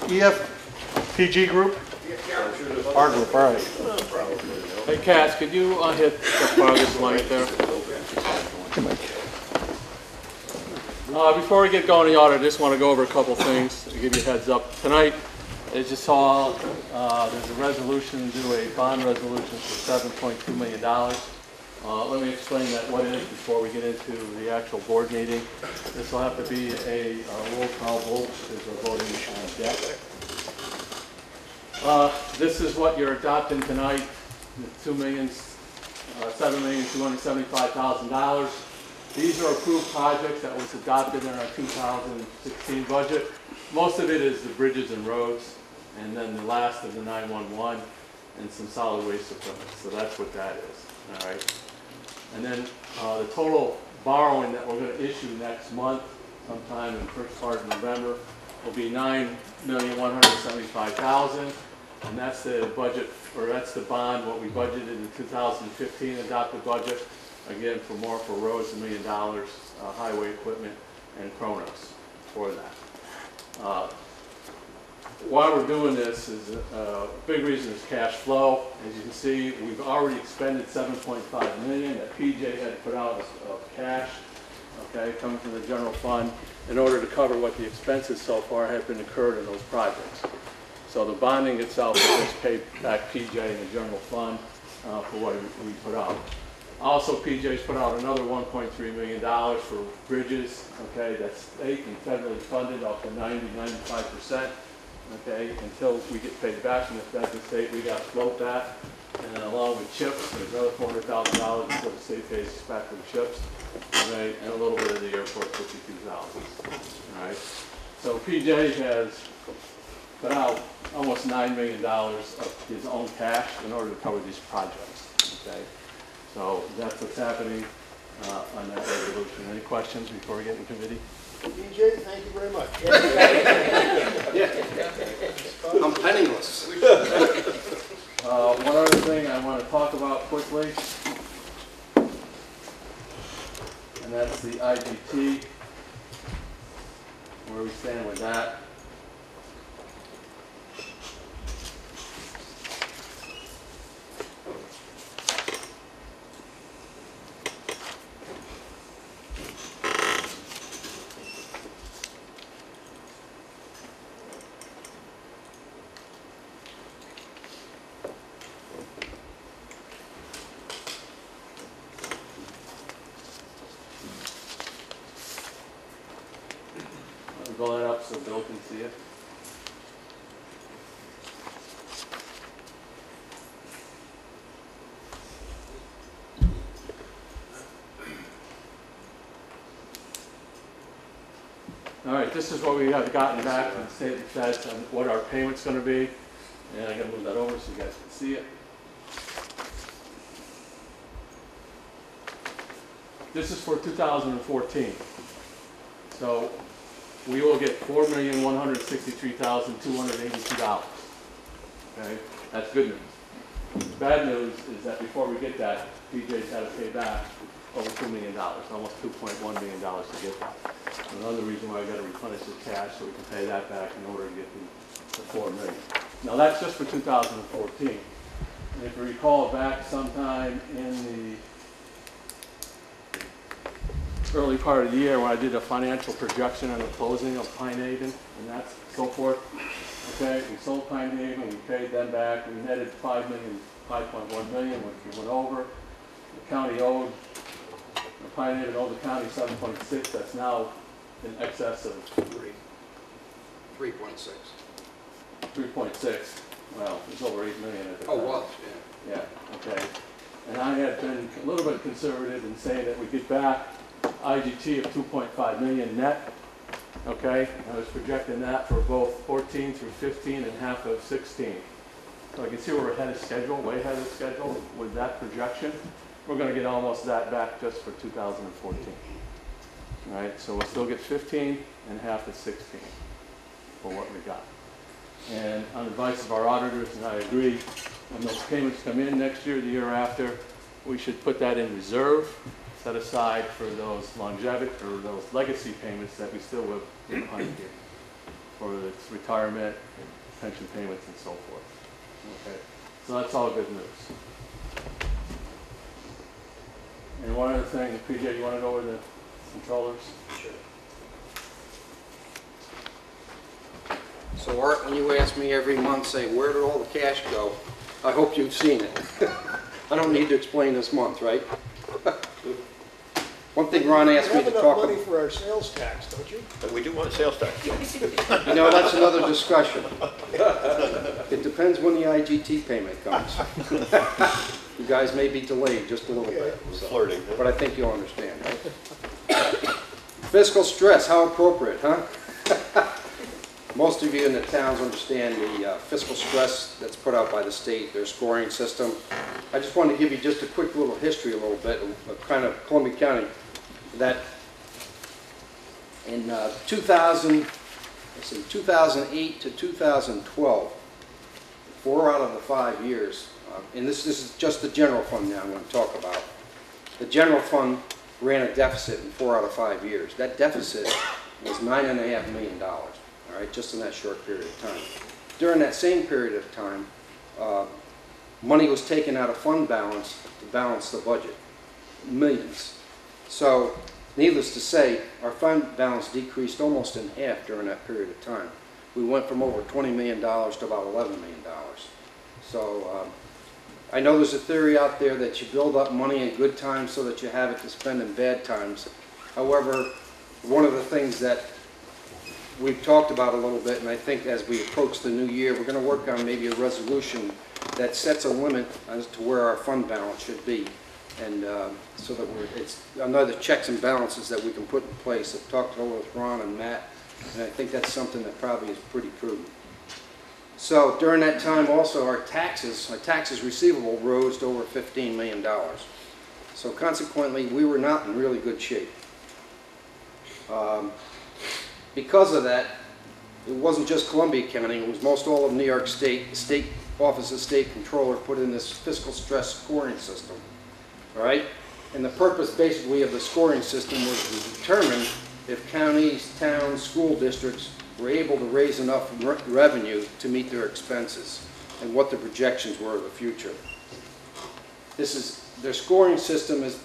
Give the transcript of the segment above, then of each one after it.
EFPG Group? Our group, all right. Hey, Cass, could you hit the progress light there? Before we get going the audit, I just want to go over a couple things to give you a heads up. Tonight, as you saw, there's a resolution, do a bond resolution for $7.2 million. Let me explain that what it is before we get into the actual board meeting. This will have to be a roll call vote because we're voting on debt. This is what you're adopting tonight, $7,275,000. These are approved projects that was adopted in our 2016 budget. Most of it is the bridges and roads, and then the last of the 911 and some solid waste equipment. So that's what that is, all right? And then the total borrowing that we're going to issue next month, sometime in the first part of November, will be $9,175,000, and that's the budget, or that's the bond what we budgeted in the 2015 adopted budget. Again, for roads, $1 million, highway equipment, and Kronos for that. Why we're doing this is a big reason is cash flow. As you can see, we've already expended $7.5 million that PJ had put out of cash, okay, coming from the general fund in order to cover what the expenses so far have been incurred in those projects. So the bonding itself will just pay back PJ in the general fund for what we put out. Also, PJ's put out another $1.3 million for bridges, okay, that's state and federally funded up to 90–95%, okay, until we get paid back from the federal state. We got to float that, and along with chips, there's another $400,000 until the state pays us back for the chips, okay, and a little bit of the airport, $52,000, all right. So PJ has put out almost $9 million of his own cash in order to cover these projects, okay. So that's what's happening on that resolution. Any questions before we get in committee? DJ, thank you very much. I'm penniless. One other thing I want to talk about quickly, and that's the IGT, where we stand with that. Go that up so Bill can see it. All right, this is what we have gotten back from the state of Feds on what our payment's going to be. And I'm going to move that over so you guys can see it. This is for 2014. So we will get $4,163,282. Okay, that's good news. The bad news is that before we get that, PJ's had to pay back over $2 million, almost $2.1 million to get that. Another reason why we got to replenish the cash so we can pay that back in order to get the $4 million. Now that's just for 2014. And if you recall back sometime in the early part of the year when I did a financial projection on the closing of Pine Haven and that's so forth. Okay, we sold Pine Haven, we paid them back, we netted $5.1 million, which we went over. The county owed, Pine Haven owed the county 7.6, that's now in excess of 3.6. 3.6. Well, it's over $8 million at the time. Oh, was, yeah. Yeah, okay. And I had been a little bit conservative in saying that we get back IGT of 2.5 million net, okay? I was projecting that for both 14 through 15 and half of 16. So I can see we're ahead of schedule, way ahead of schedule with that projection. We're going to get almost that back just for 2014. All right, so we'll still get 15 and half of 16 for what we got. And on advice of our auditors, and I agree, when those payments come in next year, the year after, we should put that in reserve, set aside for those longevity or those legacy payments that we still have behind here. for its retirement, pension payments, and so forth. Okay, so that's all good news. And one other thing, PJ, you want to go over the controllers? Sure. So Art, when you ask me every month, say, where did all the cash go? I hope you've seen it. I don't need to explain this month, right? One thing Ron asked me to You have talk enough money about. for our sales tax, don't you? But we do want sales tax. You know, that's another discussion. It depends when the IGT payment comes. You guys may be delayed just a little bit. so. Flirting. But I think you'll understand, right? Fiscal stress, how appropriate, huh? Most of you in the towns understand the fiscal stress that's put out by the state, their scoring system. I just wanted to give you just a quick little history a little bit of kind of Columbia County. That in 2008 to 2012, 4 out of the 5 years, and this is just the general fund now I'm going to talk about. The general fund ran a deficit in 4 out of 5 years. That deficit was $9.5 million, all right, just in that short period of time. During that same period of time, money was taken out of fund balance to balance the budget, millions. So, needless to say, our fund balance decreased almost in half during that period of time. We went from over $20 million to about $11 million. So, I know there's a theory out there that you build up money in good times so that you have it to spend in bad times. However, one of the things that we've talked about a little bit, and I think as we approach the new year, we're going to work on maybe a resolution that sets a limit as to where our fund balance should be. And so that it's another checks and balances that we can put in place. I've talked over with Ron and Matt, and I think that's something that probably is pretty prudent. So during that time also our taxes receivable rose to over $15 million. So consequently we were not in really good shape. Because of that, it wasn't just Columbia County, it was most all of New York State. The State Office of State Controller put in this fiscal stress scoring system. All right? And the purpose basically of the scoring system was to determine if counties, towns, school districts were able to raise enough revenue to meet their expenses and what the projections were of the future. Their scoring system is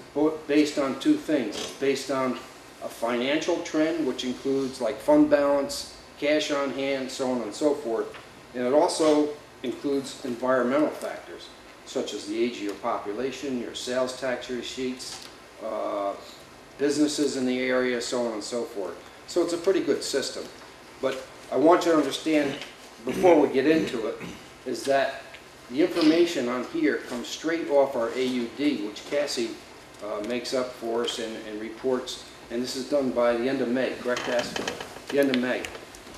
based on two things. It's based on a financial trend, which includes like fund balance, cash on hand, so on and so forth. And it also includes environmental factors, such as the age of your population, your sales tax receipts, businesses in the area, so on and so forth. So it's a pretty good system. But I want you to understand, before we get into it, is that the information on here comes straight off our AUD, which Cassie makes up for us and reports. And this is done by the end of May, correct, Cassie? The end of May.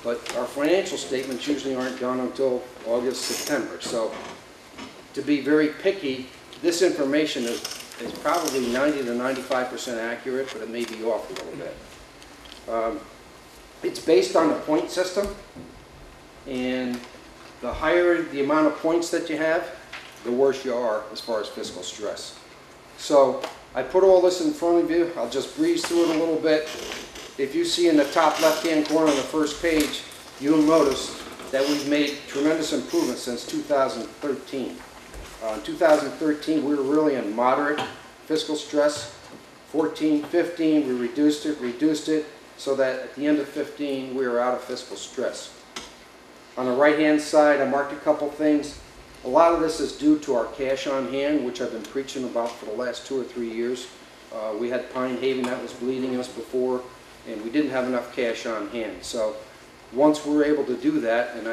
But our financial statements usually aren't done until August, September. So to be very picky, this information is probably 90 to 95% accurate, but it may be off a little bit. It's based on the point system, and the higher the amount of points that you have, the worse you are as far as fiscal stress. So I put all this in front of you. I'll just breeze through it a little bit. If you see in the top left-hand corner on the first page, you'll notice that we've made tremendous improvements since 2013. In 2013, we were really in moderate fiscal stress. 14, 15, we reduced it, so that at the end of 15, we were out of fiscal stress. On the right-hand side, I marked a couple things. A lot of this is due to our cash on hand, which I've been preaching about for the last 2 or 3 years. We had Pine Haven that was bleeding us before, and we didn't have enough cash on hand. So once we're able to do that, and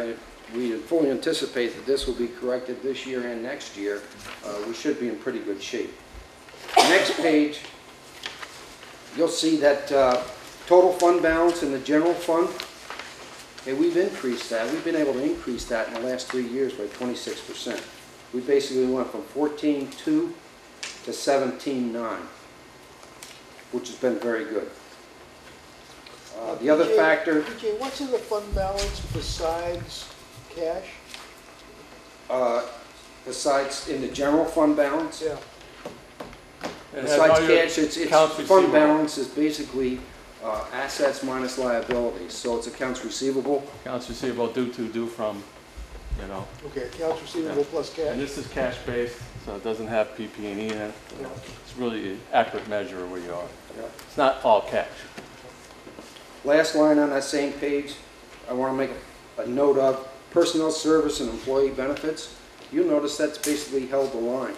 we fully anticipate that this will be corrected this year and next year, we should be in pretty good shape. Next page, you'll see that total fund balance in the general fund, and we've increased that. We've been able to increase that in the last 3 years by 26%. We basically went from 14.2 to 17.9, which has been very good. The other factor... PJ, what's in the fund balance besides cash? Besides in the general fund balance? Yeah. Besides cash, it's accounts fund receivable. balance is basically assets minus liabilities, so it's accounts receivable. Accounts receivable due from, you know, Okay, accounts receivable plus and cash. this is cash based, so it doesn't have PP&E in it. It's really an accurate measure of where you are. It's not all cash. Last line on that same page, I want to make a note of personnel service and employee benefits. You'll notice that's basically held the line.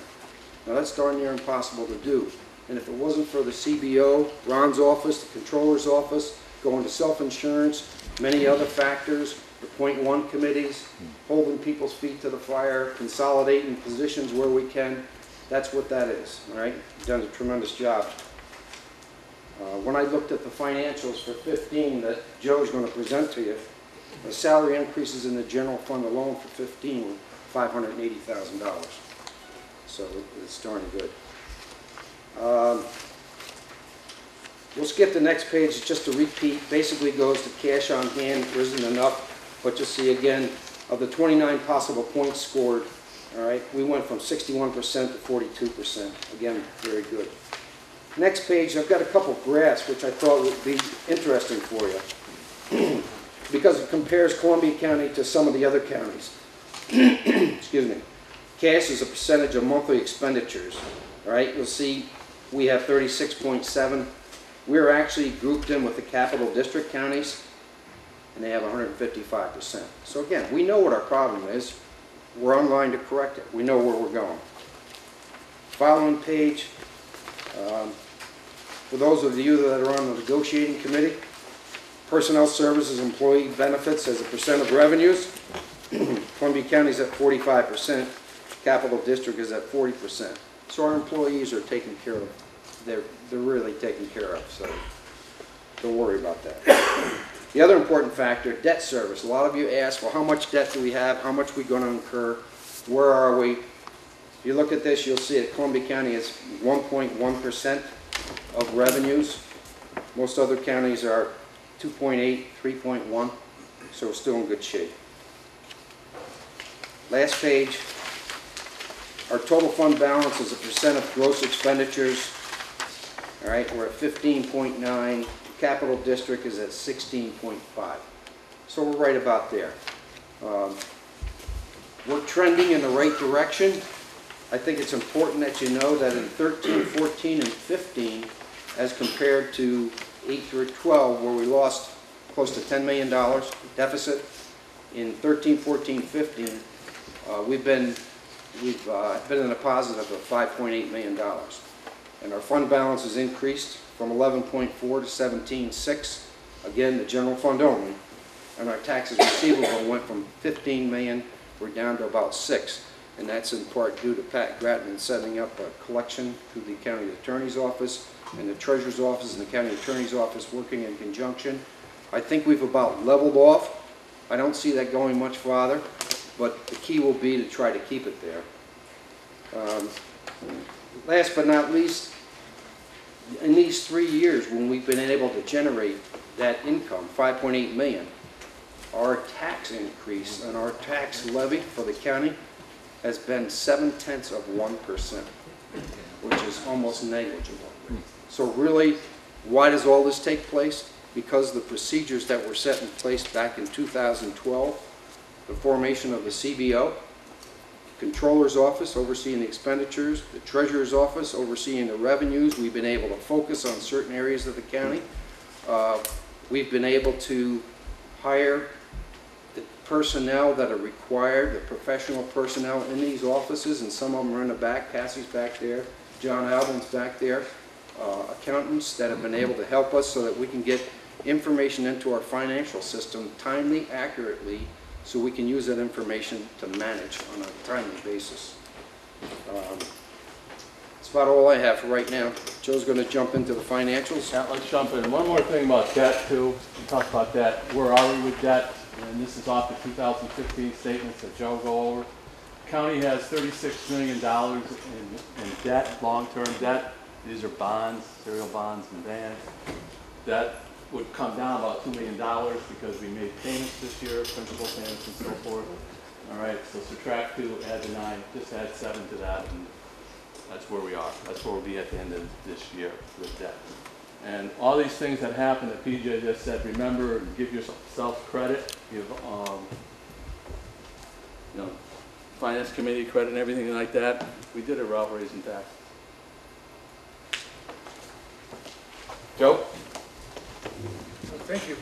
Now that's darn near impossible to do. And if it wasn't for the CBO, Ron's office, the controller's office, going to self-insurance, many other factors, the .1 committees, holding people's feet to the fire, consolidating positions where we can, that's what that is, all right? You've done a tremendous job. When I looked at the financials for 15 that Joe's going to present to you, the salary increases in the general fund alone for 15 were $580,000. So it's darn good. We'll skip the next page just to repeat. Basically goes to cash on hand. There isn't enough, but you'll see again, of the 29 possible points scored, all right, we went from 61% to 42%. Again, very good. Next page, I've got a couple graphs which I thought would be interesting for you because it compares Columbia County to some of the other counties. Excuse me. Cash is a percentage of monthly expenditures. All right, you'll see we have 36.7. We're actually grouped in with the capital district counties, and they have 155%. So again, we know what our problem is. We're on line to correct it. We know where we're going. Following page, for those of you that are on the negotiating committee, personnel services, employee benefits as a percent of revenues, Columbia County's at 45%, Capital District is at 40%. So our employees are taken care of. They're really taken care of, so don't worry about that. The other important factor, debt service. A lot of you ask, well, how much debt do we have? How much are we going to incur? Where are we? If you look at this, you'll see that Columbia County is 1.1% of revenues. Most other counties are 2.8, 3.1, so we're still in good shape. Last page, our total fund balance is a percent of gross expenditures. All right, we're at 15.9. Capital District is at 16.5. So we're right about there. We're trending in the right direction. I think it's important that you know that in 13, 14, and 15, as compared to 8 through 12, where we lost close to $10 million deficit, in 13, 14, 15, we've been in a positive of $5.8 million. And our fund balance has increased from 11.4 to 17.6. Again, the general fund only. And our taxes receivable went from 15 million, we're down to about 6. And that's in part due to Pat Grattan setting up a collection through the county attorney's office and the treasurer's office and the county attorney's office working in conjunction. I think we've about leveled off. I don't see that going much farther, but the key will be to try to keep it there. Last but not least, in these 3 years when we've been able to generate that income, 5.8 million, our tax increase and our tax levy for the county has been 0.7%, which is almost negligible. So really, why does all this take place? Because the procedures that were set in place back in 2012, the formation of the CBO, Controller's Office overseeing the expenditures, the Treasurer's Office overseeing the revenues. We've been able to focus on certain areas of the county. We've been able to hire the personnel that are required, the professional personnel in these offices, and some of them are in the back. Cassie's back there, John Alvin's back there. Accountants that have been able to help us so that we can get information into our financial system timely, accurately, so we can use that information to manage on a timely basis. That's about all I have for right now. Joe's going to jump into the financials. Yeah, let's jump in. One more thing about debt too. We talked about debt. Where are we with debt? And this is off the 2015 statements that Joe go over. County has $36 million in debt, long-term debt. These are bonds, serial bonds and bonds. That would come down about $2 million because we made payments this year, principal payments and so forth. All right, so subtract 2, add the 9, just add 7 to that, and that's where we are. That's where we'll be at the end of this year with debt. And all these things that happened that PJ just said, remember and give yourself credit, give, you know, finance committee credit and everything like that. We did it without raising taxes. Joe? Thank you.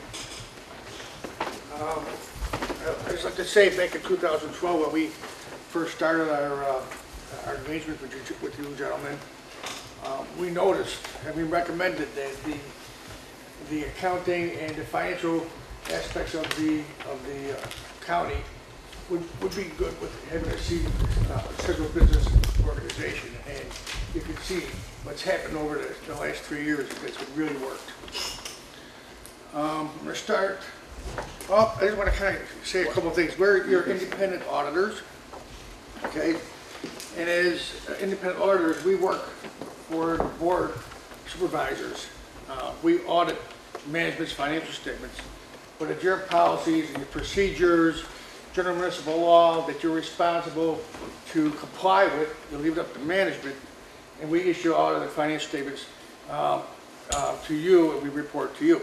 I'd just like to say, back in 2012, when we first started our engagement with you gentlemen, we noticed and we recommended that the accounting and the financial aspects of the county would be good with having a central business organization. And you can see what's happened over the last 3 years. It's really worked. I'm going to start. Oh, I just want to kind of say a couple of things. We're your independent auditors, okay? And as independent auditors, we work for the board supervisors. We audit management's financial statements, but it's your policies and your procedures, general municipal law that you're responsible to comply with. You leave it up to management, and we issue audited financial statements to you, and we report to you.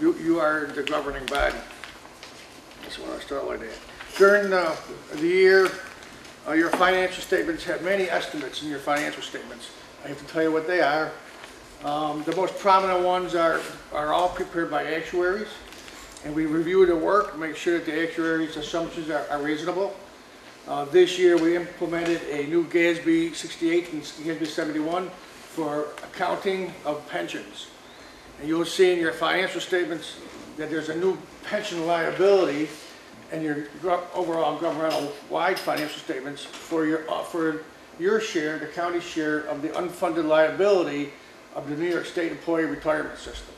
You are the governing body. So I want to start like that. During the year, your financial statements have many estimates in your financial statements. I have to tell you what they are. The most prominent ones are all prepared by actuaries, and we review the work, make sure that the actuaries' assumptions are reasonable. This year we implemented a new GASB 68 and GASB 71 for accounting of pensions. And you'll see in your financial statements that there's a new pension liability and your overall governmental-wide financial statements for your share, the county share of the unfunded liability of the New York State Employee Retirement System.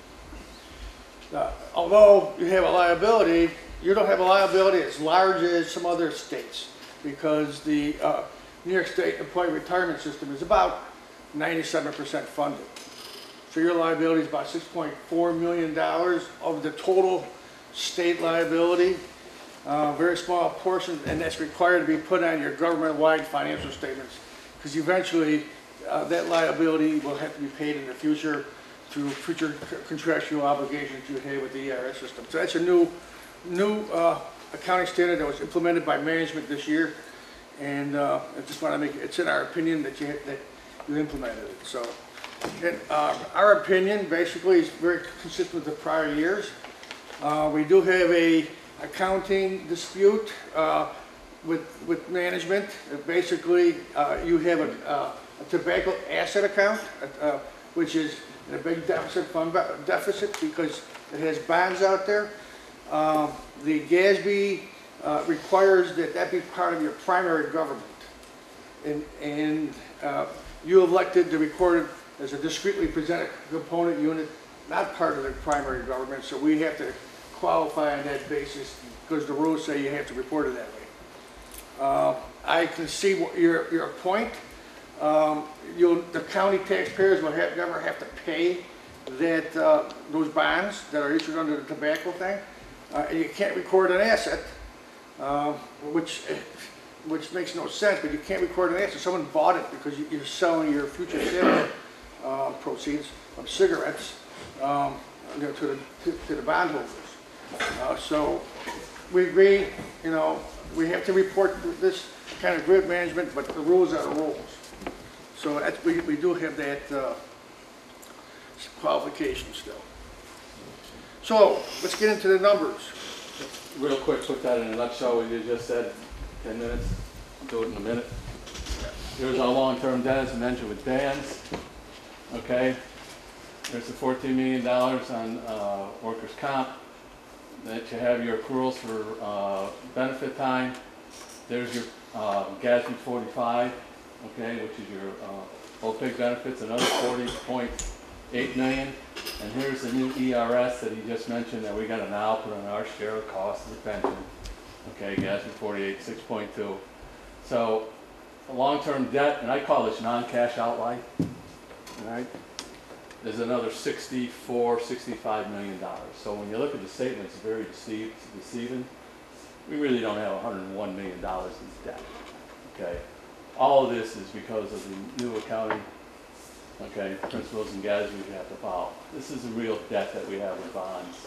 Although you have a liability, you don't have a liability as large as some other states, because the New York State Employee Retirement System is about 97% funded. So your liability is about $6.4 million of the total state liability. Very small portion, and that's required to be put on your government-wide financial statements, because eventually that liability will have to be paid in the future through future contractual obligations you have with the ERS system. So that's a new accounting standard that was implemented by management this year, and I just want to make it's in our opinion that you implemented it. So. And, our opinion basically is very consistent with the prior years. We do have a accounting dispute with management. Basically, you have a tobacco asset account, which is in a big deficit because it has bonds out there. The GASB requires that be part of your primary government, and you elected to record it as a discreetly presented component unit, not part of the primary government, so we have to qualify on that basis because the rules say you have to report it that way. I can see your point. The county taxpayers will never have to pay those bonds that are issued under the tobacco thing. And you can't record an asset, which makes no sense, but you can't record an asset. Someone bought it because you're selling your future sales proceeds of cigarettes to the bondholders. So we agree, we have to report this kind of grid management, but the rules are the rules. So we do have that qualification still. So let's get into the numbers. Real quick, put that in a nutshell. What you just said, 10 minutes. I'll do it in a minute. Here's our long-term debt, as mentioned, with Dan's. Okay. There's the $14 million on workers' comp. That you have your accruals for benefit time. There's your GASB 45, okay, which is your OPEC benefits, another $40.8 million. And here's the new ERS that he just mentioned that we got to now put on our share of cost of the pension. Okay, GASB 48, 6.2. So a long-term debt, and I call this non-cash outlay, all right? There's another $65 million. So when you look at the statement, it's very deceiving. We really don't have $101 million in debt, okay? All of this is because of the new accounting, okay, principles and GASB we have to follow. This is the real debt that we have with bonds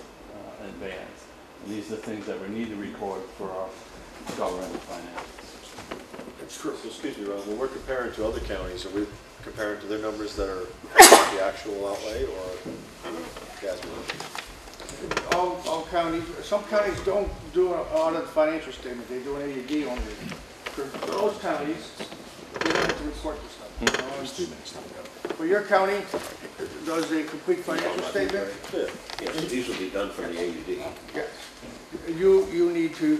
and bands. And these are things that we need to record for our government finances. It's true. So excuse me, Ron, when we're comparing to other counties, are we comparing to their numbers that are the actual outlay or the as-built? All counties, some counties don't do an audit financial statement, they do an AUD only. For those counties, they don't have to report this stuff. For your county, does a complete financial statement? Yeah, so these will be done for the AUD. Yes. You need to,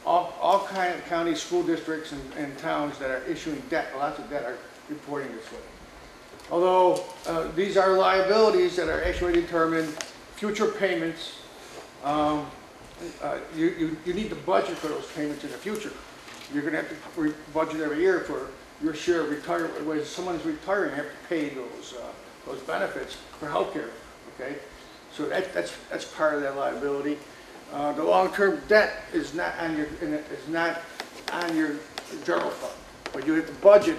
all kind of county, school districts and towns that are issuing debt, lots of debt are reporting this way. Although these are liabilities that are actually determined, future payments, you need to budget for those payments in the future. You're going to have to budget every year for your share of retirement. When someone's retiring, you have to pay those benefits for healthcare. Okay, so that's part of that liability. The long-term debt is not on your general fund, but you have to budget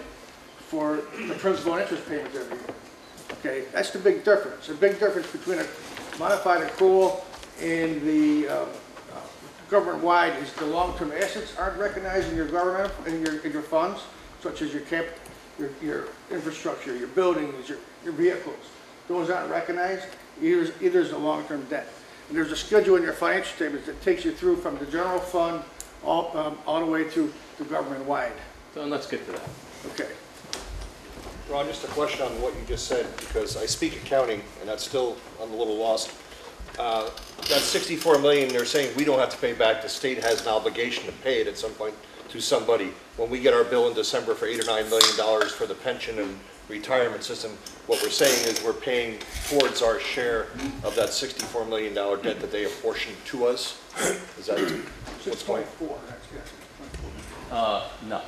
for the principal and interest payments every year. Okay, that's the big difference. The big difference between a modified accrual and the government-wide is the long-term assets aren't recognized in your government and in your funds, such as your infrastructure, your buildings, your vehicles. Those aren't recognized. Either is the long-term debt. And there's a schedule in your financial statements that takes you through from the general fund all the way to the government-wide. So let's get to that. Okay. Ron, just a question on what you just said, because I speak accounting, and that's still, I'm a little lost. That 64 million, they're saying we don't have to pay back, the state has an obligation to pay it at some point to somebody. When we get our bill in December for $8 or $9 million for the pension and retirement system, what we're saying is we're paying towards our share of that $64 million debt that they apportion to us? Is that what's going on? 6.4, that's yes. No.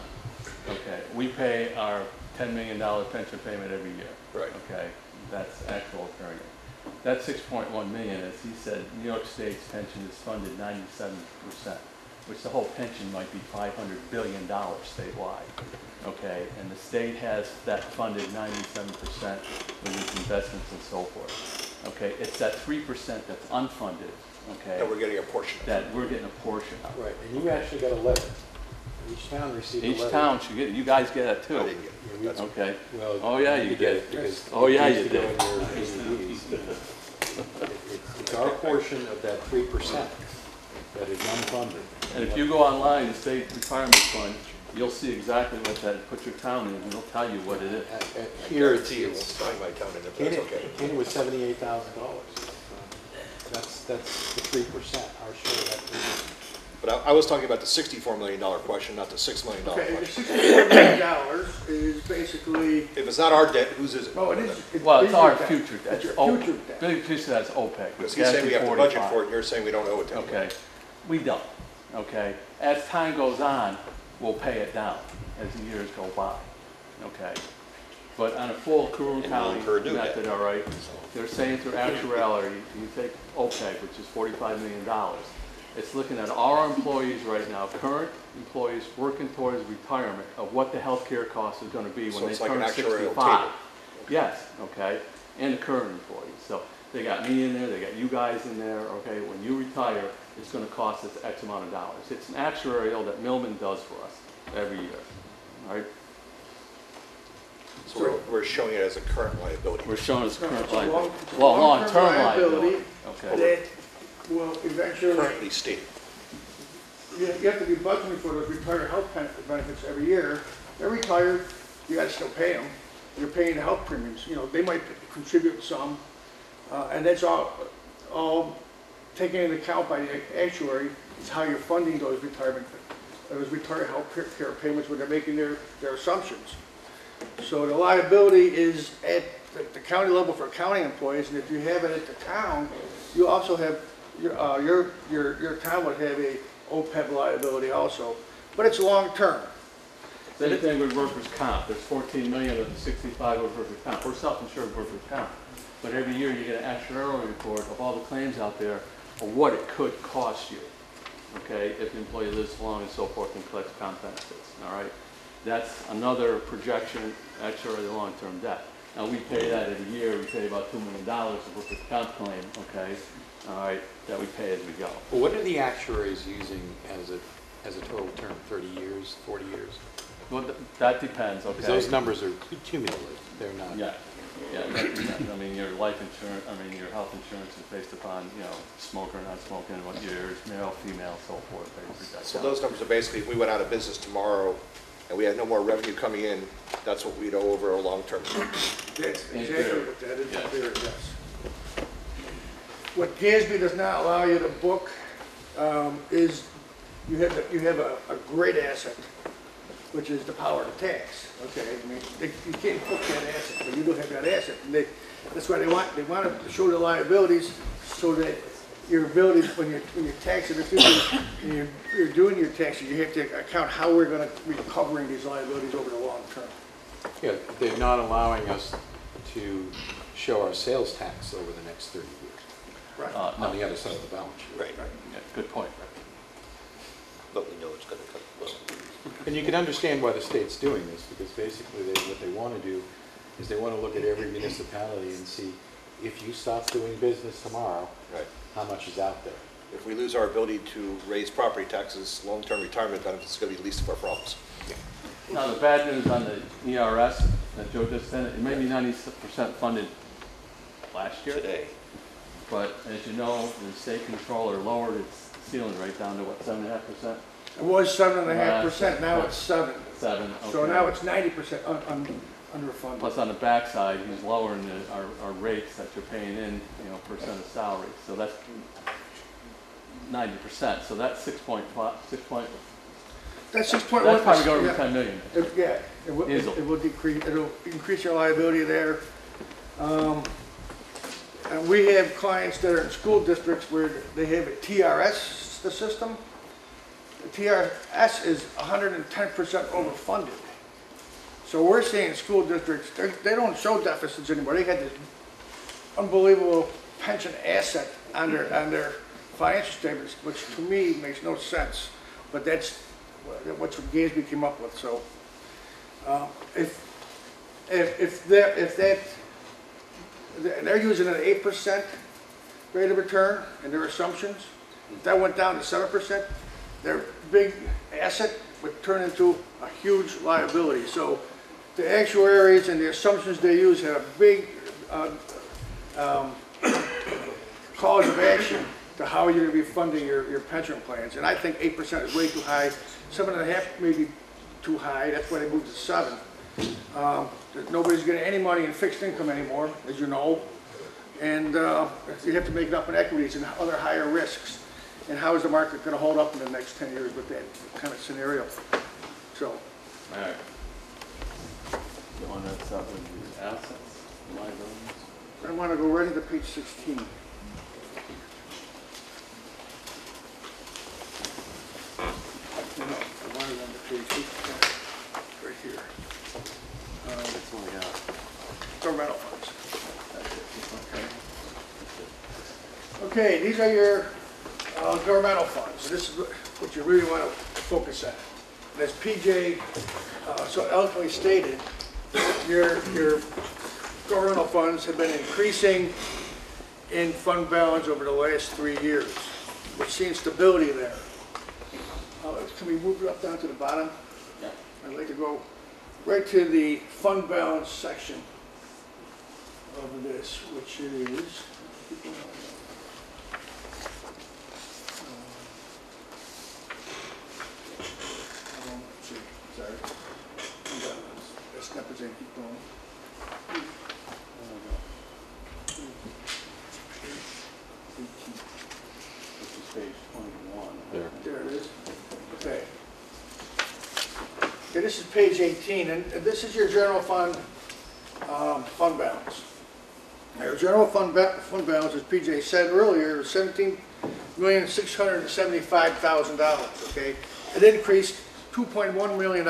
Okay, we pay our $10 million pension payment every year. Right. Okay, that's actual occurring. That 6.1 million, as he said, New York State's pension is funded 97%, which the whole pension might be $500 billion statewide. Okay, and the state has that funded 97% with its investments and so forth. Okay, it's that 3% that's unfunded. Okay, That we're getting a portion of. that we're getting a portion of. Right, and you actually got a letter. Each town received a letter. Each town should get it. You guys get it too. I didn't get it. That's Okay. Well, Oh, yeah, you did did. because Oh, yeah, it you used to go did. in your AEDs. It's our portion of that 3% that is unfunded. And if you go online, the state retirement fund, you'll see exactly what that, put your town in, and it'll tell you what it is. Here Guarantee it won't it's, find my town in it, but that's okay. Canaan was $78,000. That's the 3%, our share of that 3%. But I was talking about the $64 million question, not the $6 million Okay, the question. $64 million is basically, If it's not our debt, whose is it? well, it is. Well, it's our your debt. future debt. It's your Oh, future debt. big piece of that's OPEC. Because he's saying we have to budget 45. for it, and you're saying we don't owe it to anyone. Okay, we don't, okay? As time goes on, we'll pay it down as the years go by, okay? But on a full Kern And we'll County incur new debt. method, all right, they're saying through actuarially, you take OPEC, which is $45 million, it's looking at our employees right now, current employees working towards retirement of what the healthcare cost is gonna be So when they it's like turn an actuarial 65. table. Yes, okay, and the current employees. So they got me in there, they got you guys in there, okay, when you retire, it's gonna cost us X amount of dollars. It's an actuarial that Millman does for us every year, all right? So we're showing it as a current liability. We're showing us current It's a liability. it's a Well, long-term long-term liability, okay. that will eventually, Currently stated. you have to be budgeting for those retired health benefits every year. They're retired, you gotta still pay them. You're paying the health premiums, you know, they might contribute some. And that's all taken into account by the actuary, is how you're funding those retired health care payments when they're making their assumptions. So the liability is at the county level for county employees, and if you have it at the town, you also have, your town would have a OPEB liability also, but it's long-term. Same thing with workers' comp. There's 14 million of the 65 with workers' comp. We're self-insured workers' comp. But every year you get an actuarial report of all the claims out there of what it could cost you, okay, if the employee lives long and so forth and collects comp benefits, all right? That's another projection, actually, the long-term debt. Now, we pay that every year, we pay about $2 million of workers' comp claim, okay? All right, that we pay as we go. Well, what are the actuaries using as a total term, 30 years, 40 years? Well, that depends, okay? Because those numbers are cumulative, they're not. Yeah, that depends. I mean, your life insurance, your health insurance is based upon, smoker, non-smoking, what years, male, female, so forth. So those numbers are basically, if we went out of business tomorrow and we had no more revenue coming in, that's what we'd owe over a long term. That's In exactly theory. what that is, Yeah. there, yes. What GASB does not allow you to book is you have a great asset, which is the power to tax, okay? I mean, you can't book that asset, but you do have that asset. And that's why they want to show the liabilities so that your ability, when you're taxing the future, and you're doing your taxes, you have to account how we're going to be recovering these liabilities over the long term. Yeah, they're not allowing us to show our sales tax over the next 30 years Right. on the other side of the balance sheet. Right. Yeah, good point. But we know it's gonna come, well, And you can understand why the state's doing this, because basically what they want to do is they want to look at every municipality and see, if you stop doing business tomorrow, right. how much is out there? If we lose our ability to raise property taxes, long-term retirement benefits is gonna be the least of our problems. Now, the bad news on the ERS that Joe just said, it may be 90% funded last year. Today. But as you know, the state controller lowered its ceiling right down to what, 7.5%? It was 7.5%, now it's 7. 7, okay. So now it's 90% underfunded. Plus on the backside, he's lowering our rates that you're paying in, percent of salary. So that's 90%. So that's 6.5, That's 6.1%. that's probably going yeah. over 10 million. Yeah, it will decrease, it'll increase your liability there. And we have clients that are in school districts where they have a TRS, the system. The TRS is 110% overfunded. So we're seeing school districts, they don't show deficits anymore. They had this unbelievable pension asset on their financial statements, which to me makes no sense. But that's what GASB came up with. So if they're using an 8% rate of return in their assumptions, if that went down to 7%, their big asset would turn into a huge liability. So the actuaries and the assumptions they use had a big cause of action to how you're going to be funding your pension plans. And I think 8% is way too high. 7.5% may be too high. That's why they moved to 7. Nobody's getting any money in fixed income anymore, as you know. And you have to make it up in equities and other higher risks. And how is the market going to hold up in the next 10 years with that kind of scenario? So, All right. You want to start with the assets, liabilities? I want to go right into page 16. No, I wanted on the page 16, right here. That's what we got. Governmental funds. Okay, these are your governmental funds. This is what you really want to focus on. And as PJ so eloquently stated, your governmental funds have been increasing in fund balance over the last 3 years. We're seeing stability there. Can we move it up down to the bottom? Yeah. I'd like to go right to the fund balance section of this, which is, sorry, that's not presenting, keep going. This is page 21. There. There it is. Okay. Okay, this is page 18, and this is your general fund fund balance. Your general fund balance, as PJ said earlier, is $17,675,000. Okay, it increased $2.1 million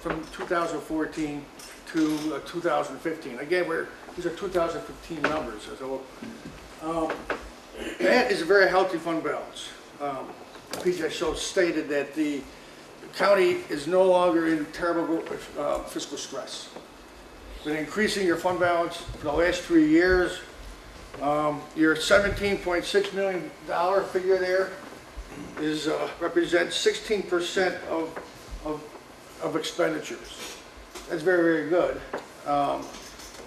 from 2014 to 2015. Again, these are 2015 numbers. So that is a very healthy fund balance. PJ so stated that the county is no longer in terrible fiscal stress. been increasing your fund balance for the last 3 years. Your $17.6 million figure there is, represents 16% of expenditures. That's very, very good.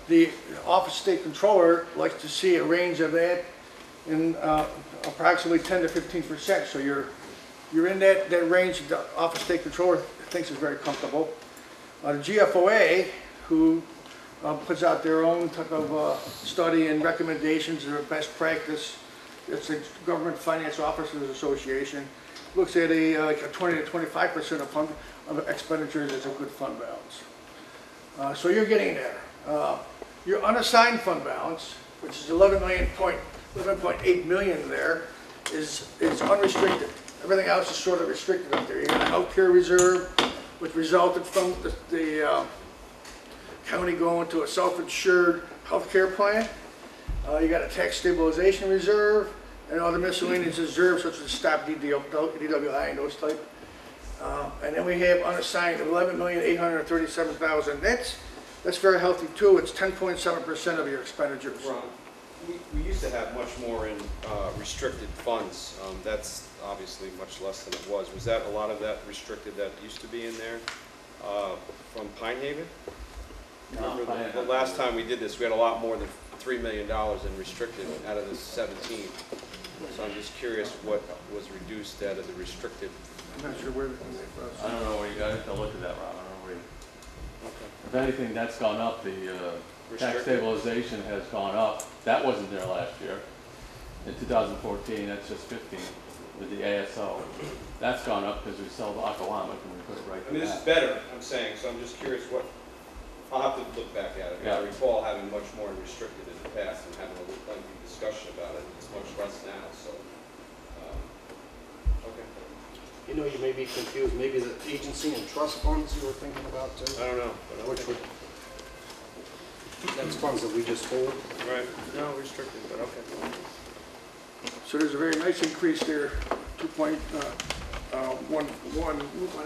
The Office of State Controller likes to see a range of that in approximately 10 to 15%. So you're in that range that the Office of State Controller thinks is very comfortable. The GFOA, who puts out their own type of study and recommendations or best practice, it's the Government Finance Officers Association, looks at like a 20 to 25% of expenditures as a good fund balance. So you're getting there. Your unassigned fund balance, which is 11.8 million there, is unrestricted. Everything else is sort of restricted up there. You got a healthcare reserve, which resulted from the county going to a self-insured healthcare plan. You got a tax stabilization reserve and other miscellaneous reserves such as STOP, DWI, and those type. And then we have unassigned 11,837,000. That's very healthy too. It's 10.7% of your expenditures. Ron, we used to have much more in restricted funds. That's obviously much less than it was. Was that a lot of that restricted that used to be in there from Pine Haven? No, The last time we did this, we had a lot more than $3 million in restricted out of the 17. So I'm just curious what was reduced out of the restricted. I'm not sure where everything is for us. I don't know where you got to look at that, Rob. I don't know where you. If anything, that's gone up. The tax Restricted? stabilization has gone up. That wasn't there last year. In 2014, that's just 15 with the ASO. That's gone up because we sell the Aquawamic and we put it right I mean, to this is that. better, I'm saying, so I'm just curious what, I'll have to look back at it. Yeah. I recall having much more restricted in the past and having a lengthy discussion about it. It's much less now, so, okay. You know, you may be confused, maybe the agency and trust funds you were thinking about too? I don't know, but Which okay. would, that's funds that we just hold. Right, no, restricted, but okay. So there's a very nice increase there, 2.11. We want to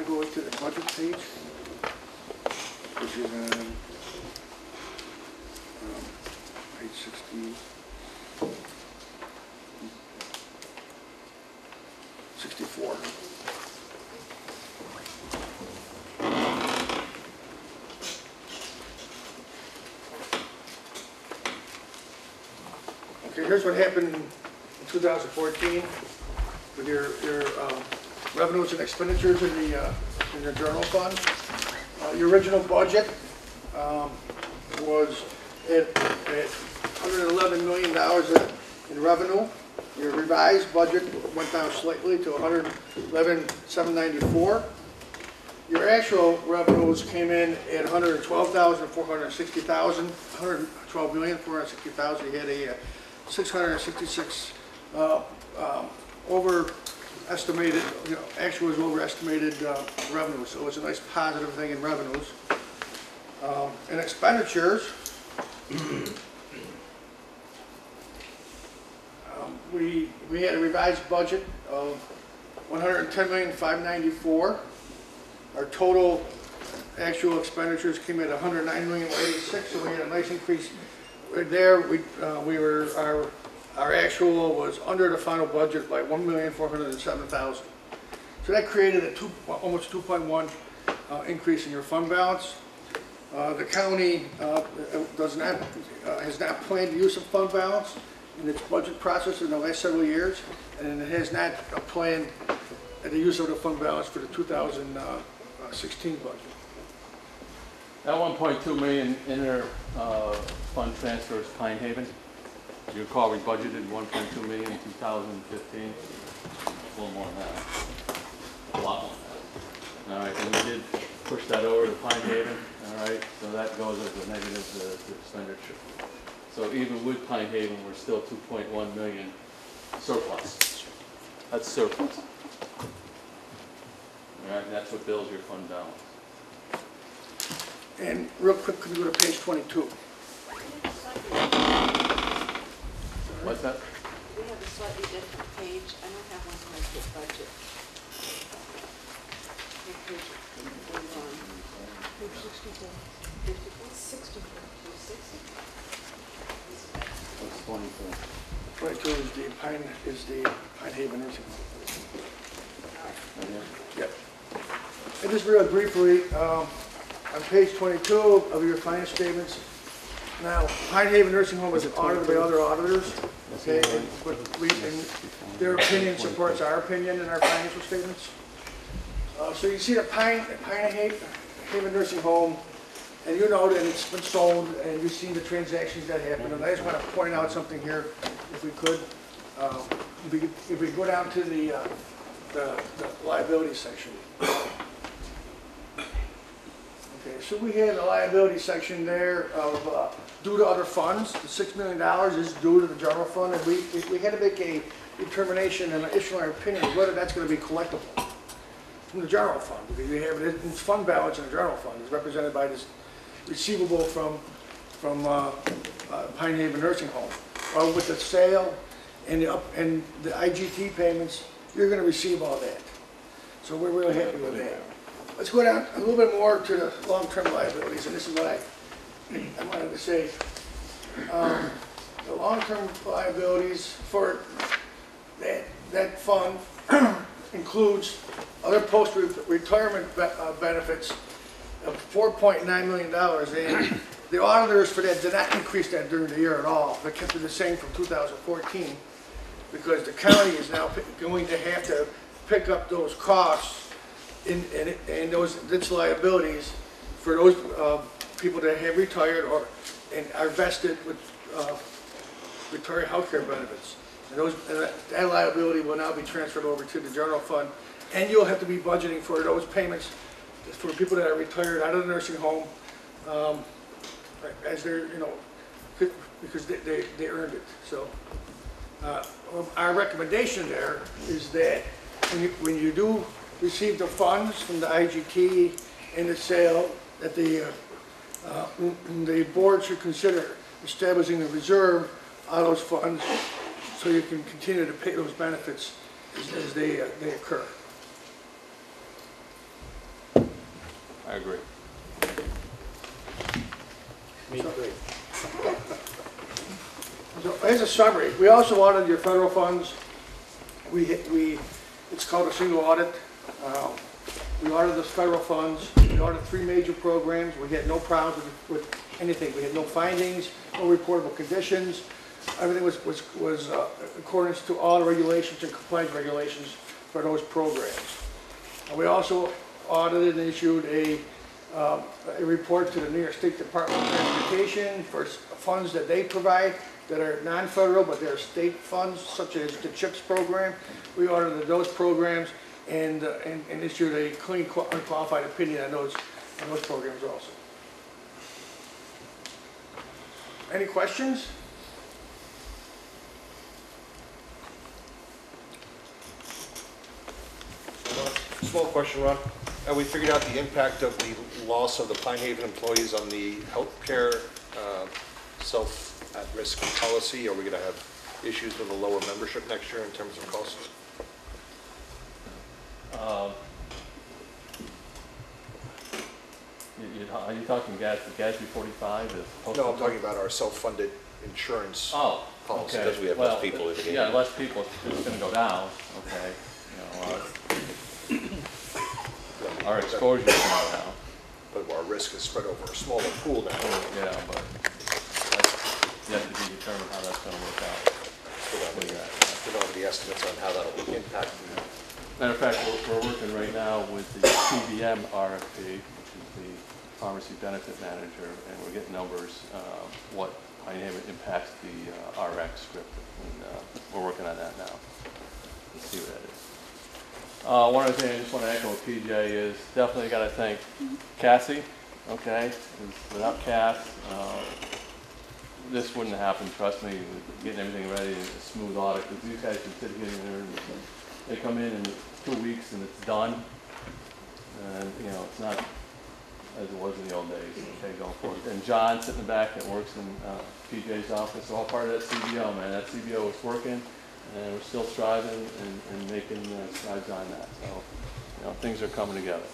go to the budget page, which is on page 64. Okay, here's what happened in 2014 with your revenues and expenditures in the general fund. Your original budget was at $111 million in revenue. Your revised budget went down slightly to $111,794. Your actual revenues came in at $112,460,000, $112,460,000. You had a 666 overestimated, actual was overestimated revenue, so it was a nice positive thing in revenues. In expenditures, we had a revised budget of $110,594,000. Our total actual expenditures came in at $109,086,000, so we had a nice increase. Right there, our actual was under the final budget by $1,407,000. So that created a almost 2.1 increase in your fund balance. The county has not planned the use of fund balance in its budget process in the last several years, and it has not planned the use of the fund balance for the 2016 budget. That 1.2 million inter fund transfer is Pine Haven. You recall we budgeted 1.2 million in 2015. A little more than that. A lot more than that. All right, and we did push that over to Pine Haven. All right, so that goes as a negative to expenditure. So even with Pine Haven, we're still 2.1 million surplus. That's surplus. All right, and that's what builds your fund balance. And real quick, could you go to page 22? What's that? We have a slightly different page. I don't have one like the budget. What page are we on? Page 64. 64? 64. What's 24? 22 is the Pine Haven Nursing Home. Yep. And just real briefly, on page 22 of your finance statements, now, Pine Haven Nursing Home is audited by other auditors, okay, and their opinion supports our opinion in our financial statements. So you see the Pine Haven Nursing Home, and you know that it's been sold, and you see the transactions that happened, and I just want to point out something here, if we could. If we go down to the liability section. Okay, so we had a liability section there of due to other funds. The $6 million is due to the general fund, and we had to make a determination and issue our opinion of whether that's going to be collectible from the general fund, because we have it in fund balance in the general fund. It's represented by this receivable from Pine Haven Nursing Home. Well, with the sale and the IGT payments, you're going to receive all that. So we're really happy with that. Let's go down a little bit more to the long-term liabilities, and this is what I wanted to say. The long-term liabilities for that fund includes other post-retirement benefits of $4.9 million, and the auditors for that did not increase that during the year at all. They kept it the same from 2014, because the county is now going to have to pick up those costs and its liabilities for those people that have retired and are vested with retiree health care benefits. And that liability will now be transferred over to the general fund, and you'll have to be budgeting for those payments for people that are retired out of the nursing home, as they're, because they earned it. So our recommendation there is that when you do receive the funds from the IGT and the sale, that the board should consider establishing a reserve on those funds so you can continue to pay those benefits as they occur. I agree. So as a summary, we also audited your federal funds. It's called a single audit. We audited the federal funds. We audited 3 major programs. We had no problems with anything. We had no findings, no reportable conditions. Everything was accordance to all the regulations and compliance regulations for those programs. We also audited and issued a report to the New York State Department of Transportation for funds that they provide that are non-federal, but they're state funds, such as the CHIPS program. We audited those programs and issued a clean, unqualified opinion on those programs also. Any questions? Small question, Ron. Have we figured out the impact of the loss of the Pine Haven employees on the healthcare self-at-risk policy? Are we going to have issues with a lower membership next year in terms of costs? Are you talking GASB 45? No, I'm talking about our self-funded insurance Oh, policy. okay. Because we have less people in the game. Yeah, less people, it's going to go down, okay. Our exposure is going to go down. But our risk is spread over a smaller pool now. Yeah, but that's yet to be determined how that's going to work out. We don't have the estimates on how that'll impact. Matter of fact, we're working right now with the CBM RFP, which is the Pharmacy Benefit Manager, and we're getting numbers, what Pine Haven impacts the RX script, and we're working on that now. Let's see what that is. One other thing I just want to echo with PJ is definitely got to thank Cassie, okay? Without Cass, this wouldn't happen, trust me, getting everything ready, a smooth audit, because these guys can sit here and they come in 2 weeks and it's done. And, it's not as it was in the old days, okay, going forward. And John sitting in the back that works in PJ's office, all part of that CBO, man. That CBO is working. And we're still striving and making strides on that. So, things are coming together.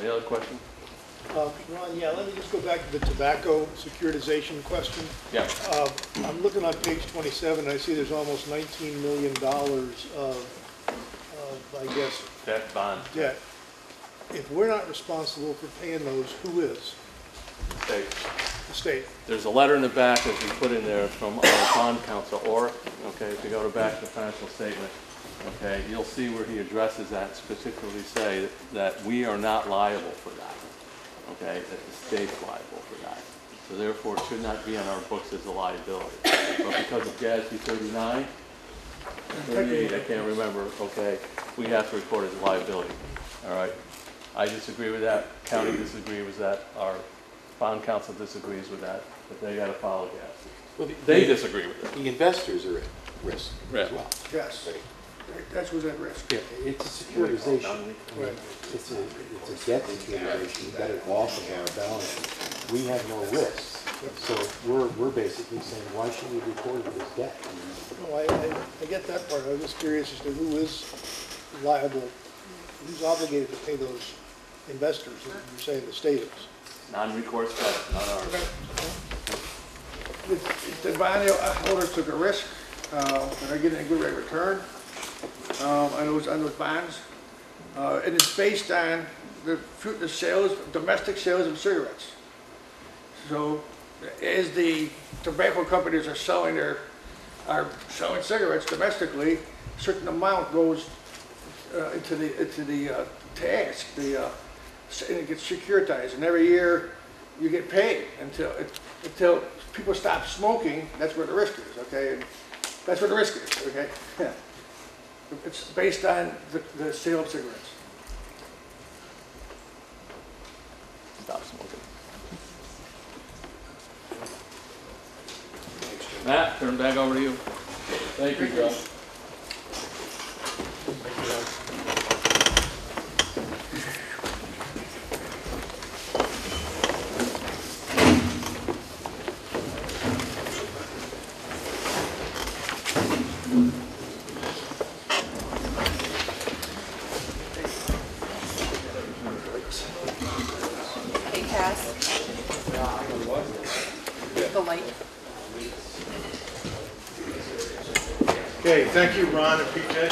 Any other questions? Ron, yeah, let me just go back to the tobacco securitization question. Yeah. I'm looking on page 27, I see there's almost $19 million of, I guess, That bond. debt. If we're not responsible for paying those, who is? Okay. The state. There's a letter in the back that we put in there from our bond counsel, or, okay, if you go to back to the financial statement, okay, you'll see where he addresses that, specifically say that we are not liable for that, okay, that the state's liable for that. So therefore, it should not be on our books as a liability. But because of GASB 39, 38, I can't remember, okay, we have to record it as a liability, all right? I disagree with that, county disagrees with that, our bond counsel disagrees with that, but they gotta follow GASB. Well, They disagree with it. The investors are at risk as well. Yes. That's what's at risk. Yeah, it's a securitization. I mean, Right. it's a debt securitization, you got it off of our balance sheet. We have no risk. So we're basically saying, why should we record it as debt? No, I get that part. I was just curious as to who is liable, who's obligated to pay those investors. You're saying the state is. Non-recourse debt, not ours. The bond holders took a risk, and are getting a good rate of return on those bonds. And it's based on the sales, domestic sales of cigarettes. So as the tobacco companies are selling cigarettes domestically, a certain amount goes into the tax, and it gets securitized, and every year you get paid until people stop smoking. That's where the risk is, okay? And that's where the risk is, okay? It's based on the sale of cigarettes. Stop smoking. Matt, turn it back over to you. Thank you, Joe. Hey, Cass. The light. Okay, thank you, Ron and PJ.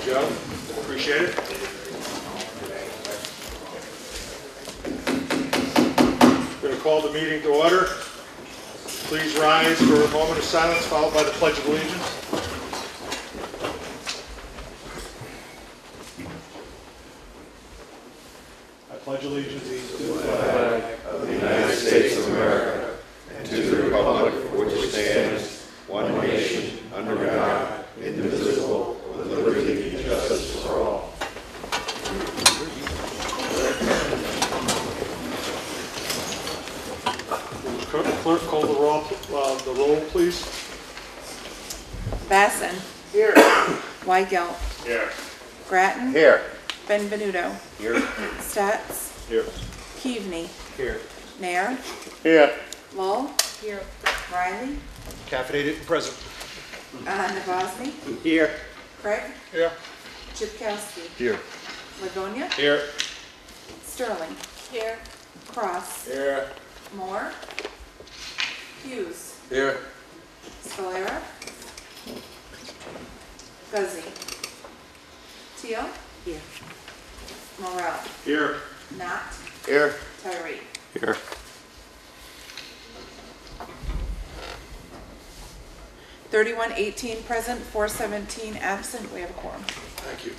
Joe, appreciate it. Going to call the meeting to order. Please rise for a moment of silence, followed by the Pledge of Allegiance. I pledge allegiance to the flag Of the United States of America, and to the republic for which it stands, one nation, under God, indivisible, with liberty and justice for all. Will the clerk call the roll, please. Basson. Here. Weigelt. Here. Grattan. Here. Benvenuto. Here. Stats. Here. Keaveney. Here. Nair. Here. Lull. Here. Riley. Caffeinated and present. Navasny. Here. Craig. Here. Chipkowski. Here. Livonia. Here. Sterling. Here. Cross. Here. Moore. Hughes. Here. Scalera. Guzzi. Teal. Here. Morel. Here. Knott. Here. Tyree. Here. (31) 18 present, 417 absent. We have a quorum. Thank you.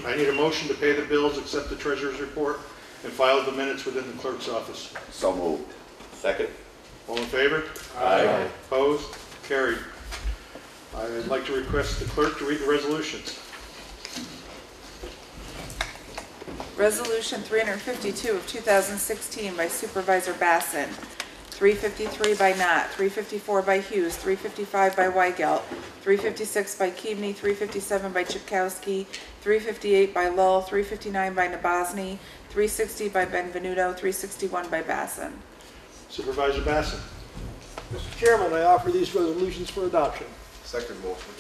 I need a motion to pay the bills, accept the treasurer's report, and file the minutes within the clerk's office. So moved. Second? All in favor? Aye. Opposed? Carried. I'd like to request the clerk to read the resolutions. Resolution 352 of 2016 by Supervisor Basson, 353 by Knott, 354 by Hughes, 355 by Weigelt, 356 by Keaveney, 357 by Chipkowski, 358 by Lull, 359 by Nabozny, 360 by Benvenuto, 361 by Basson. Supervisor Basson. Mr. Chairman, I offer these resolutions for adoption. Second motion.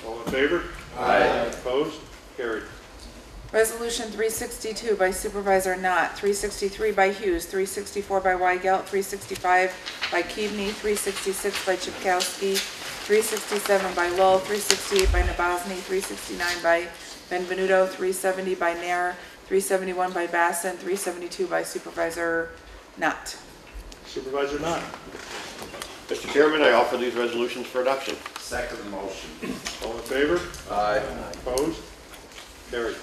All in favor? Aye. Opposed? Carried. Resolution 362 by Supervisor Knott, 363 by Hughes, 364 by Weigelt, 365 by Keaveney, 366 by Chipkowski, 367 by Lull, 368 by Nabozny, 369 by Benvenuto, 370 by Nair, 371 by Basson, 372 by Supervisor Knott. Supervisor Knott. Mr. Chairman, I offer these resolutions for adoption. Second motion. All in favor? Aye. Opposed? Carried.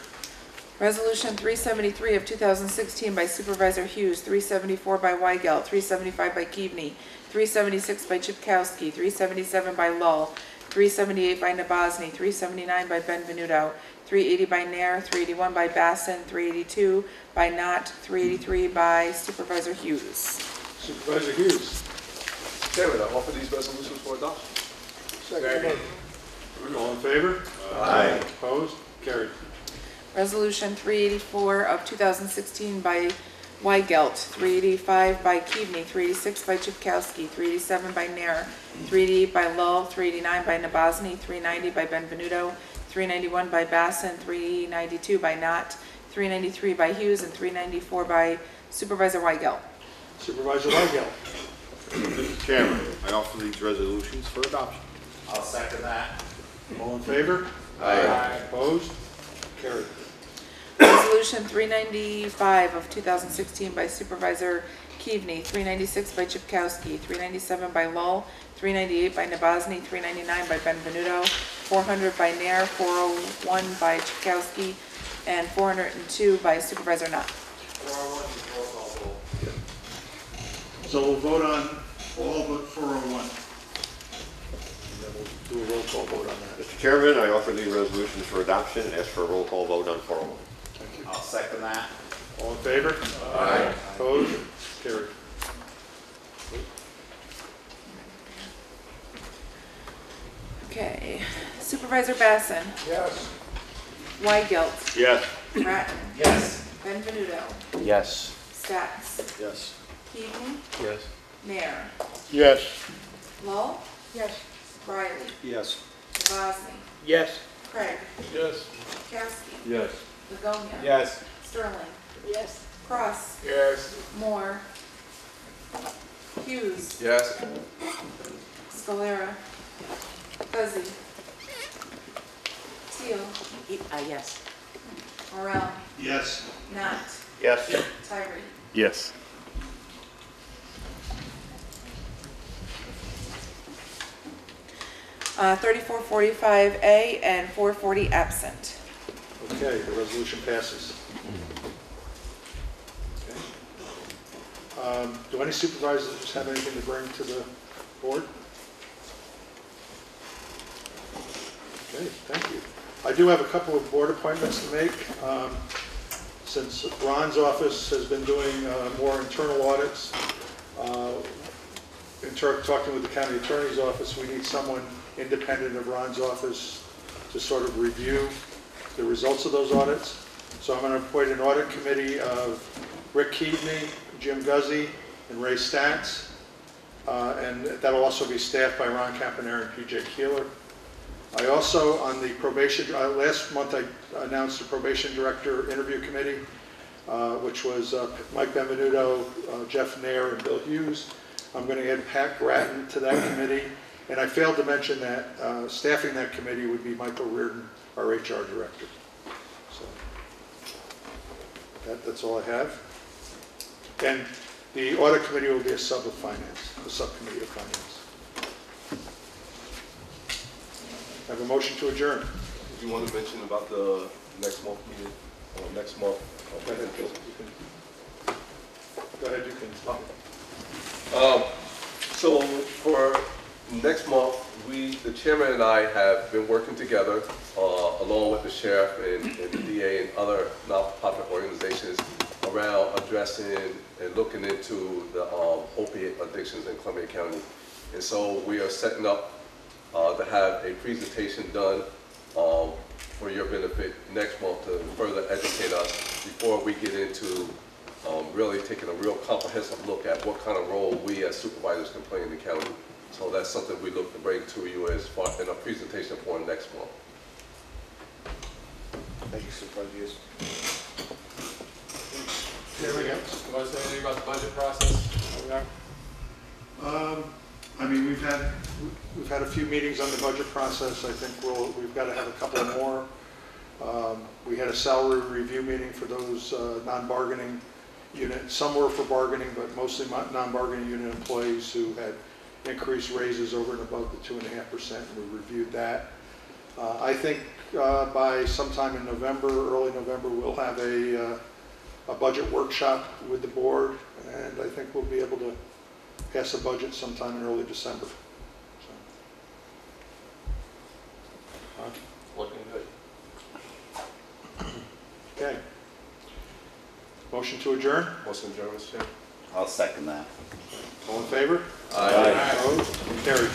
Resolution 373 of 2016 by Supervisor Hughes, 374 by Weigelt, 375 by Keaveney, 376 by Chipkowski, 377 by Lull, 378 by Nabozny, 379 by Benvenuto, 380 by Nair, 381 by Basson, 382 by Knott, 383 by Supervisor Hughes. Supervisor Hughes. Mr. Chairman, I offer these resolutions for adoption. Second. All in favor? Aye. Opposed? Carried. Resolution 384 of 2016 by Weigelt, 385 by Keaveney, 386 by Chipkowski, 387 by Nair, 388 by Lull, 389 by Nabozny, 390 by Benvenuto, 391 by Basson, 392 by Knott, 393 by Hughes, and 394 by Supervisor Weigelt. Supervisor Weigelt. Mr. Chairman, I offer these resolutions for adoption. I'll second that. All in favor? Aye. Opposed? Carried. Resolution 395 of 2016 by Supervisor Keaveney, 396 by Chipkowski, 397 by Lull, 398 by Nabozny, 399 by Benvenuto, 400 by Nair, 401 by Chipkowski, and 402 by Supervisor Knott. So we'll vote on all but 401. And then we'll do a roll call vote on that. Mr. Chairman, I offer these resolutions for adoption and ask for a roll call vote on 401. Thank you. I'll second that. All in favor? Aye. Opposed? Carried. Okay. Supervisor Basson, Yes. Weigelt, Yes. Bratton, Yes. Benvenuto, Yes. Stats, Yes. Keaveney, Yes. Nair, Yes. Lull. Yes. Riley, Yes. Nabozny, Yes. Craig, Yes. Chipkowski, Yes. Livonia. Yes. Sterling. Yes. Cross. Yes. Moore. Hughes. Yes. Scalera. Fuzzy. Teal. Yes. Morel. Yes. Knott. Yes. Tyree. Yes. Uh, 3445A and 440 absent. Okay, the resolution passes. Okay. Do any supervisors have anything to bring to the board? Okay, thank you. I do have a couple of board appointments to make. Since Ron's office has been doing more internal audits, talking with the county attorney's office, we need someone independent of Ron's office to sort of review the results of those audits. So I'm going to appoint an audit committee of Rick Keaveney, Jim Guzzi, and Ray Statz. And that'll also be staffed by Ron Campanera and PJ Keeler. I also, on the probation, last month I announced a probation director interview committee, which was Mike Benvenuto, Jeff Nair, and Bill Hughes. I'm going to add Pat Gratton to that committee. And I failed to mention that staffing that committee would be Michael Reardon, our HR director. So that's all I have. And the audit committee will be a sub of finance, a subcommittee of finance. I have a motion to adjourn. Do you want to mention about the next month meeting, next month? Go ahead, Bill. Go ahead, you can talk. So for next month, the chairman and I have been working together, along with the sheriff and the DA and other nonprofit organizations around addressing and looking into the opiate addictions in Columbia County. And so we are setting up to have a presentation done for your benefit next month to further educate us before we get into really taking a real comprehensive look at what kind of role we as supervisors can play in the county. So that's something we look to bring to you as far in a presentation for next month. Thank you, Supervisor Hughes. There we go. You want to say anything about the budget process? I mean, we've had a few meetings on the budget process. I think we've got to have a couple more. We had a salary review meeting for those non-bargaining unit. Some were for bargaining, but mostly non-bargaining unit employees who had increased raises over and above the 2.5%. We reviewed that. I think by sometime in November, early November, we'll have a budget workshop with the board, and I think we'll be able to pass a budget sometime in early December. So. Looking good. Okay. Motion to adjourn? Motion adjourned, Mr. Chair. I'll second that. All in favor? Aye. Opposed? Carried.